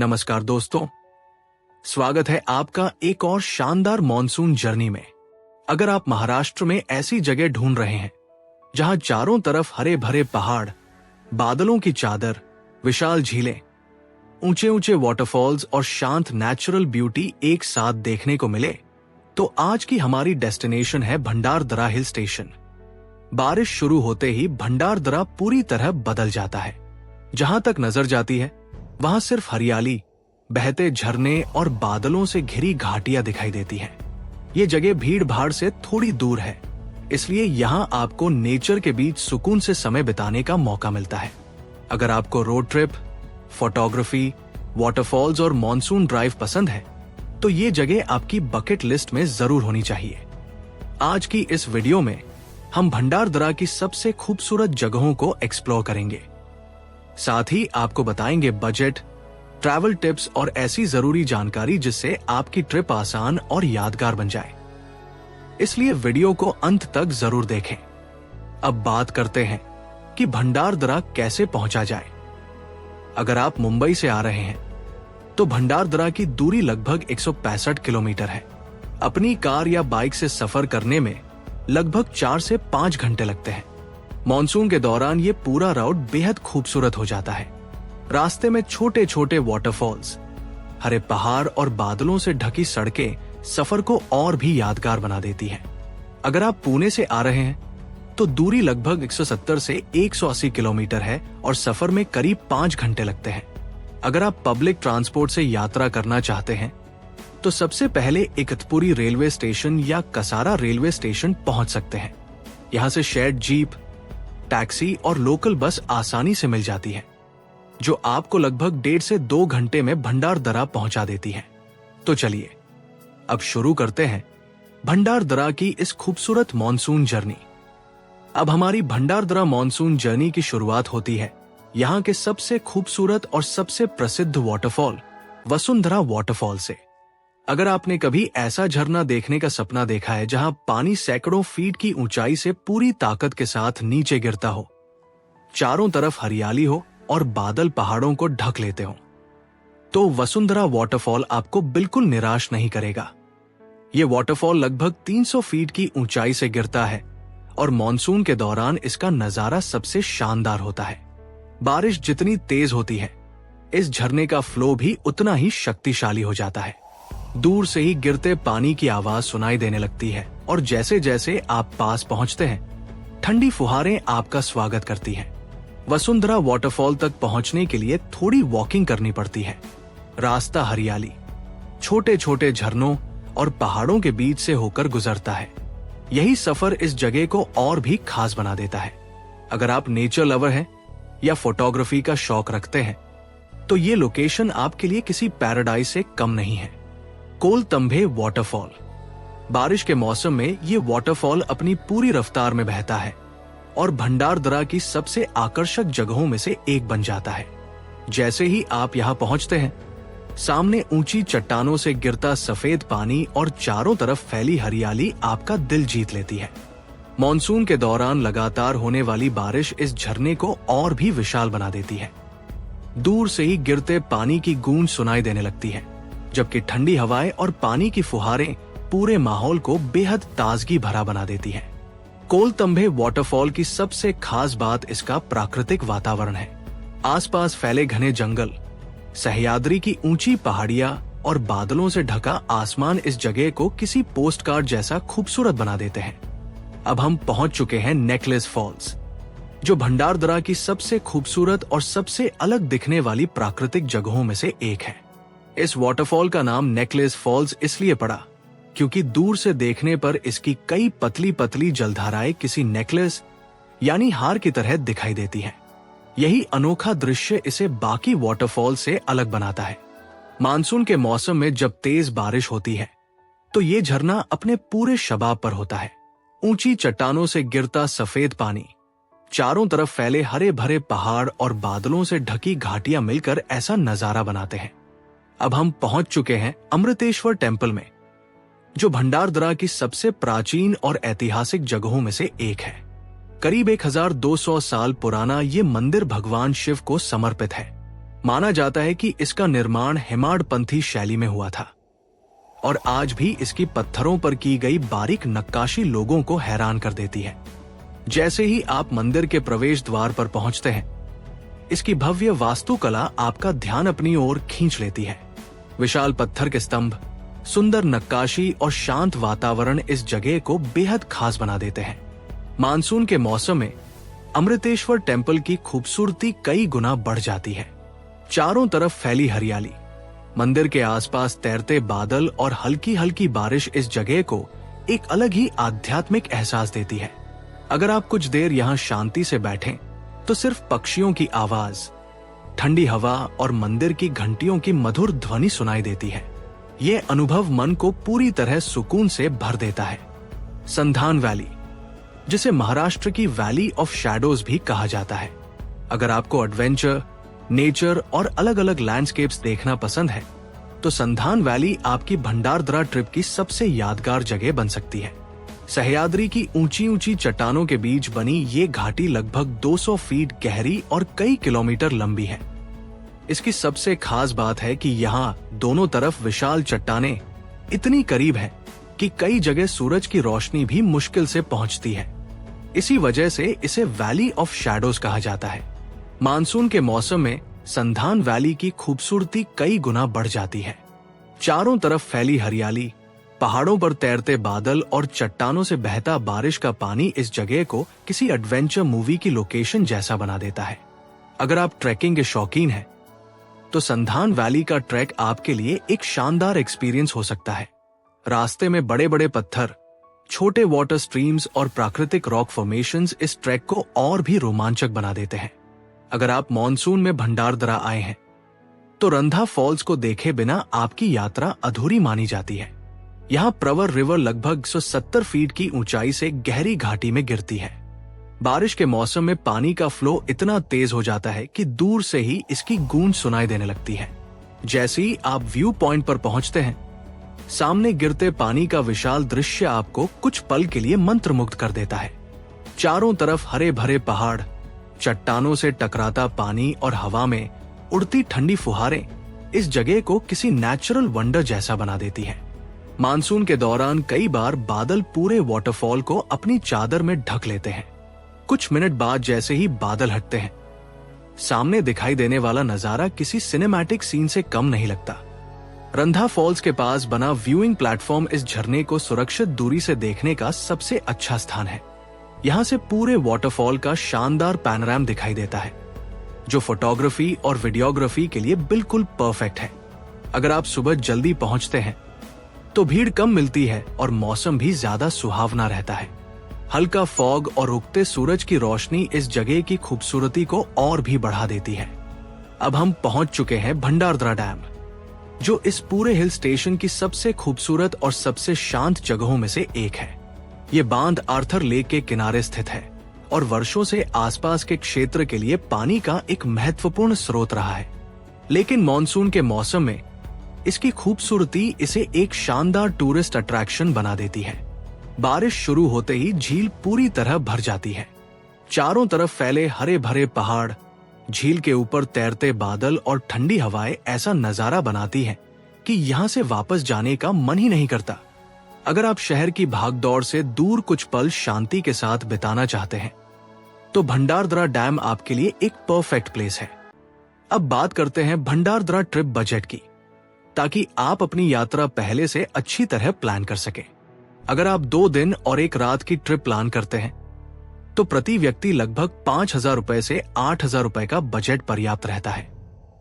नमस्कार दोस्तों, स्वागत है आपका एक और शानदार मॉनसून जर्नी में। अगर आप महाराष्ट्र में ऐसी जगह ढूंढ रहे हैं जहां चारों तरफ हरे भरे पहाड़, बादलों की चादर, विशाल झीलें, ऊंचे ऊंचे वाटरफॉल्स और शांत नेचुरल ब्यूटी एक साथ देखने को मिले, तो आज की हमारी डेस्टिनेशन है भंडारदरा हिल स्टेशन। बारिश शुरू होते ही भंडारदरा पूरी तरह बदल जाता है। जहां तक नजर जाती है वहां सिर्फ हरियाली, बहते झरने और बादलों से घिरी घाटियां दिखाई देती हैं। ये जगह भीड़ भाड़ से थोड़ी दूर है, इसलिए यहाँ आपको नेचर के बीच सुकून से समय बिताने का मौका मिलता है। अगर आपको रोड ट्रिप, फोटोग्राफी, वाटरफॉल्स और मॉनसून ड्राइव पसंद है, तो ये जगह आपकी बकेट लिस्ट में जरूर होनी चाहिए। आज की इस वीडियो में हम भंडारदरा की सबसे खूबसूरत जगहों को एक्सप्लोर करेंगे। साथ ही आपको बताएंगे बजट, ट्रैवल टिप्स और ऐसी जरूरी जानकारी जिससे आपकी ट्रिप आसान और यादगार बन जाए। इसलिए वीडियो को अंत तक जरूर देखें। अब बात करते हैं कि भंडारदरा कैसे पहुंचा जाए। अगर आप मुंबई से आ रहे हैं तो भंडारदरा की दूरी लगभग 165 किलोमीटर है। अपनी कार या बाइक से सफर करने में लगभग 4 से 5 घंटे लगते हैं। मॉनसून के दौरान ये पूरा राउट बेहद खूबसूरत हो जाता है। रास्ते में छोटे छोटे वाटरफॉल्स, हरे पहाड़ और बादलों से ढकी सड़कें सफर को और भी यादगार बना देती हैं। अगर आप पुणे से आ रहे हैं तो दूरी लगभग 170 से 180 किलोमीटर है और सफर में करीब 5 घंटे लगते हैं। अगर आप पब्लिक ट्रांसपोर्ट से यात्रा करना चाहते हैं तो सबसे पहले इकतपुरी रेलवे स्टेशन या कसारा रेलवे स्टेशन पहुंच सकते हैं। यहाँ से शेयर्ड जीप, टैक्सी और लोकल बस आसानी से मिल जाती है, जो आपको लगभग 1.5 से 2 घंटे में भंडारदरा पहुंचा देती है। तो चलिए अब शुरू करते हैं भंडारदरा की इस खूबसूरत मॉनसून जर्नी। अब हमारी भंडारदरा मॉनसून जर्नी की शुरुआत होती है यहाँ के सबसे खूबसूरत और सबसे प्रसिद्ध वाटरफॉल वसुंधरा वाटरफॉल से। अगर आपने कभी ऐसा झरना देखने का सपना देखा है जहां पानी सैकड़ों फीट की ऊंचाई से पूरी ताकत के साथ नीचे गिरता हो, चारों तरफ हरियाली हो और बादल पहाड़ों को ढक लेते हो, तो वसुंधरा वाटरफॉल आपको बिल्कुल निराश नहीं करेगा। ये वाटरफॉल लगभग 300 फीट की ऊंचाई से गिरता है और मॉनसून के दौरान इसका नजारा सबसे शानदार होता है। बारिश जितनी तेज होती है, इस झरने का फ्लो भी उतना ही शक्तिशाली हो जाता है। दूर से ही गिरते पानी की आवाज सुनाई देने लगती है और जैसे जैसे आप पास पहुंचते हैं, ठंडी फुहारें आपका स्वागत करती हैं। वसुंधरा वाटरफॉल तक पहुंचने के लिए थोड़ी वॉकिंग करनी पड़ती है। रास्ता हरियाली, छोटे छोटे झरनों और पहाड़ों के बीच से होकर गुजरता है। यही सफर इस जगह को और भी खास बना देता है। अगर आप नेचर लवर हैं या फोटोग्राफी का शौक रखते हैं तो ये लोकेशन आपके लिए किसी पैराडाइज से कम नहीं है। कोलतंभे वाटरफॉल। बारिश के मौसम में ये वाटरफॉल अपनी पूरी रफ्तार में बहता है और भंडारदरा की सबसे आकर्षक जगहों में से एक बन जाता है। जैसे ही आप यहाँ पहुंचते हैं, सामने ऊंची चट्टानों से गिरता सफेद पानी और चारों तरफ फैली हरियाली आपका दिल जीत लेती है। मॉनसून के दौरान लगातार होने वाली बारिश इस झरने को और भी विशाल बना देती है। दूर से ही गिरते पानी की गूंज सुनाई देने लगती है, जबकि ठंडी हवाएं और पानी की फुहारें पूरे माहौल को बेहद ताजगी भरा बना देती हैं। कोलतंभे वाटरफॉल की सबसे खास बात इसका प्राकृतिक वातावरण है। आसपास फैले घने जंगल, सह्याद्री की ऊंची पहाड़ियां और बादलों से ढका आसमान इस जगह को किसी पोस्टकार्ड जैसा खूबसूरत बना देते हैं। अब हम पहुंच चुके हैं नेकलेस फॉल्स, जो भंडारदरा की सबसे खूबसूरत और सबसे अलग दिखने वाली प्राकृतिक जगहों में से एक है। इस वाटरफॉल का नाम नेकलेस फॉल्स इसलिए पड़ा क्योंकि दूर से देखने पर इसकी कई पतली पतली जलधाराएं किसी नेकलेस यानी हार की तरह दिखाई देती हैं। यही अनोखा दृश्य इसे बाकी वाटरफॉल से अलग बनाता है। मानसून के मौसम में जब तेज बारिश होती है तो ये झरना अपने पूरे शबाब पर होता है। ऊंची चट्टानों से गिरता सफेद पानी, चारों तरफ फैले हरे भरे पहाड़ और बादलों से ढकी घाटियां मिलकर ऐसा नजारा बनाते हैं। अब हम पहुंच चुके हैं अमृतेश्वर टेम्पल में, जो भंडारदरा की सबसे प्राचीन और ऐतिहासिक जगहों में से एक है। करीब 1200 साल पुराना ये मंदिर भगवान शिव को समर्पित है। माना जाता है कि इसका निर्माण हेमाडपंथी शैली में हुआ था और आज भी इसकी पत्थरों पर की गई बारीक नक्काशी लोगों को हैरान कर देती है। जैसे ही आप मंदिर के प्रवेश द्वार पर पहुंचते हैं, इसकी भव्य वास्तुकला आपका ध्यान अपनी ओर खींच लेती है। विशाल पत्थर के स्तंभ, सुंदर नक्काशी और शांत वातावरण इस जगह को बेहद खास बना देते हैं। मानसून के मौसम में अमृतेश्वर टेम्पल की खूबसूरती कई गुना बढ़ जाती है। चारों तरफ फैली हरियाली, मंदिर के आसपास तैरते बादल और हल्की हल्की बारिश इस जगह को एक अलग ही आध्यात्मिक एहसास देती है। अगर आप कुछ देर यहाँ शांति से बैठें तो सिर्फ पक्षियों की आवाज, ठंडी हवा और मंदिर की घंटियों की मधुर ध्वनि सुनाई देती है। ये अनुभव मन को पूरी तरह सुकून से भर देता है। संधान वैली, जिसे महाराष्ट्र की वैली ऑफ शैडोज भी कहा जाता है। अगर आपको एडवेंचर, नेचर और अलग अलग लैंडस्केप्स देखना पसंद है तो संधान वैली आपकी भंडारदरा ट्रिप की सबसे यादगार जगह बन सकती है। सह्याद्री की ऊंची ऊंची चट्टानों के बीच बनी ये घाटी लगभग 200 फीट गहरी और कई किलोमीटर लंबी है। इसकी सबसे खास बात है कि यहाँ दोनों तरफ विशाल चट्टानें इतनी करीब है कि कई जगह सूरज की रोशनी भी मुश्किल से पहुंचती है। इसी वजह से इसे वैली ऑफ शैडोज कहा जाता है। मानसून के मौसम में संधान वैली की खूबसूरती कई गुना बढ़ जाती है। चारों तरफ फैली हरियाली, पहाड़ों पर तैरते बादल और चट्टानों से बहता बारिश का पानी इस जगह को किसी एडवेंचर मूवी की लोकेशन जैसा बना देता है। अगर आप ट्रैकिंग के शौकीन हैं तो संधान वैली का ट्रैक आपके लिए एक शानदार एक्सपीरियंस हो सकता है। रास्ते में बड़े बड़े पत्थर, छोटे वाटर स्ट्रीम्स और प्राकृतिक रॉक फॉर्मेशंस इस ट्रैक को और भी रोमांचक बना देते हैं। अगर आप मॉनसून में भंडारदरा आए हैं तो रंधा फॉल्स को देखे बिना आपकी यात्रा अधूरी मानी जाती है। यहाँ प्रवर रिवर लगभग 170 फीट की ऊंचाई से गहरी घाटी में गिरती है। बारिश के मौसम में पानी का फ्लो इतना तेज हो जाता है कि दूर से ही इसकी गूंज सुनाई देने लगती है। जैसे ही आप व्यू पॉइंट पर पहुंचते हैं, सामने गिरते पानी का विशाल दृश्य आपको कुछ पल के लिए मंत्रमुग्ध कर देता है। चारों तरफ हरे भरे पहाड़, चट्टानों से टकराता पानी और हवा में उड़ती ठंडी फुहारें इस जगह को किसी नेचुरल वंडर जैसा बना देती है। मानसून के दौरान कई बार बादल पूरे वाटरफॉल को अपनी चादर में ढक लेते हैं। कुछ मिनट बाद जैसे ही बादल हटते हैं, सामने दिखाई देने वाला नजारा किसी सिनेमैटिक सीन से कम नहीं लगता। रंधा फॉल्स के पास बना व्यूइंग प्लेटफॉर्म इस झरने को सुरक्षित दूरी से देखने का सबसे अच्छा स्थान है। यहाँ से पूरे वाटरफॉल का शानदार पैनोरामा दिखाई देता है, जो फोटोग्राफी और वीडियोग्राफी के लिए बिल्कुल परफेक्ट है। अगर आप सुबह जल्दी पहुंचते हैं तो भीड़ कम मिलती है और मौसम भी ज्यादा सुहावना रहता है। हल्का फॉग और उगते सूरज की रोशनी इस जगह की खूबसूरती को और भी बढ़ा देती है। अब हम पहुंच चुके हैं भंडारदरा डैम, जो इस पूरे हिल स्टेशन की सबसे खूबसूरत और सबसे शांत जगहों में से एक है। ये बांध आर्थर लेक के किनारे स्थित है और वर्षों से आसपास के क्षेत्र के लिए पानी का एक महत्वपूर्ण स्रोत रहा है। लेकिन मॉनसून के मौसम में इसकी खूबसूरती इसे एक शानदार टूरिस्ट अट्रैक्शन बना देती है। बारिश शुरू होते ही झील पूरी तरह भर जाती है। चारों तरफ फैले हरे भरे पहाड़, झील के ऊपर तैरते बादल और ठंडी हवाएं ऐसा नजारा बनाती हैं कि यहाँ से वापस जाने का मन ही नहीं करता। अगर आप शहर की भागदौड़ से दूर कुछ पल शांति के साथ बिताना चाहते हैं तो भंडारदरा डैम आपके लिए एक परफेक्ट प्लेस है। अब बात करते हैं भंडारदरा ट्रिप बजट की, ताकि आप अपनी यात्रा पहले से अच्छी तरह प्लान कर सकें। अगर आप 2 दिन और 1 रात की ट्रिप प्लान करते हैं तो प्रति व्यक्ति लगभग 5,000 रुपए से 8,000 रुपए का बजट पर्याप्त रहता है।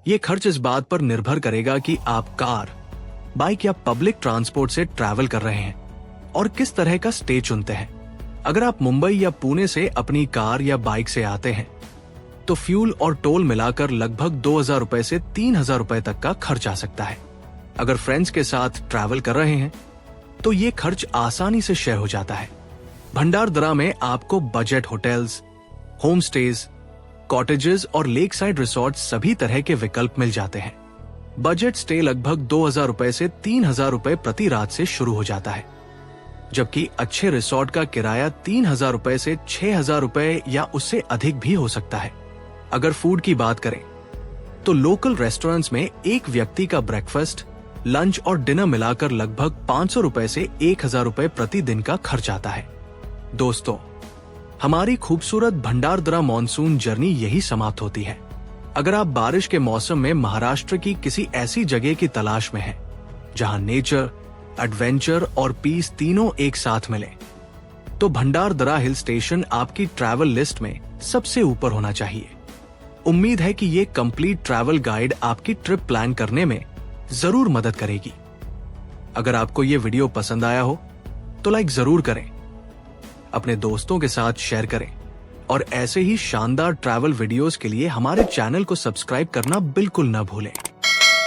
ये खर्च इस बात पर निर्भर करेगा कि आप कार, बाइक या पब्लिक ट्रांसपोर्ट से ट्रैवल कर रहे हैं और किस तरह का स्टे चुनते हैं। अगर आप मुंबई या पुणे से अपनी कार या बाइक से आते हैं तो फ्यूल और टोल मिलाकर लगभग 2,000 रुपए से 3,000 रुपए तक का खर्च आ सकता है। अगर फ्रेंड्स के साथ ट्रैवल कर रहे हैं तो ये खर्च आसानी से शेयर हो जाता है। भंडारदरा में आपको budget hotels, home stage, cottages और लेक साइड रिसोर्ट सभी तरह के विकल्प मिल जाते हैं। बजट स्टे लगभग 2,000 रुपए से 3,000 रुपए प्रति रात से शुरू हो जाता है, जबकि अच्छे रिसोर्ट का किराया 3,000 रुपए से 6,000 रुपए या उससे अधिक भी हो सकता है। अगर फूड की बात करें तो लोकल रेस्टोरेंट्स में एक व्यक्ति का ब्रेकफास्ट, लंच और डिनर मिलाकर लगभग 500 रुपए से 1000 रुपए प्रतिदिन का खर्च आता है। दोस्तों, हमारी खूबसूरत भंडारदरा मॉनसून जर्नी यही समाप्त होती है। अगर आप बारिश के मौसम में महाराष्ट्र की किसी ऐसी जगह की तलाश में हैं, जहां नेचर, एडवेंचर और पीस तीनों एक साथ मिले, तो भंडारदरा हिल स्टेशन आपकी ट्रैवल लिस्ट में सबसे ऊपर होना चाहिए। उम्मीद है कि ये कंप्लीट ट्रैवल गाइड आपकी ट्रिप प्लान करने में जरूर मदद करेगी। अगर आपको ये वीडियो पसंद आया हो तो लाइक जरूर करें, अपने दोस्तों के साथ शेयर करें और ऐसे ही शानदार ट्रैवल वीडियोस के लिए हमारे चैनल को सब्सक्राइब करना बिल्कुल न भूलें।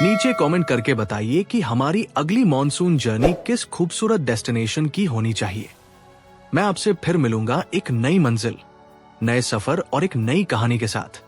नीचे कमेंट करके बताइए कि हमारी अगली मॉनसून जर्नी किस खूबसूरत डेस्टिनेशन की होनी चाहिए। मैं आपसे फिर मिलूंगा एक नई मंजिल, नए सफर और एक नई कहानी के साथ।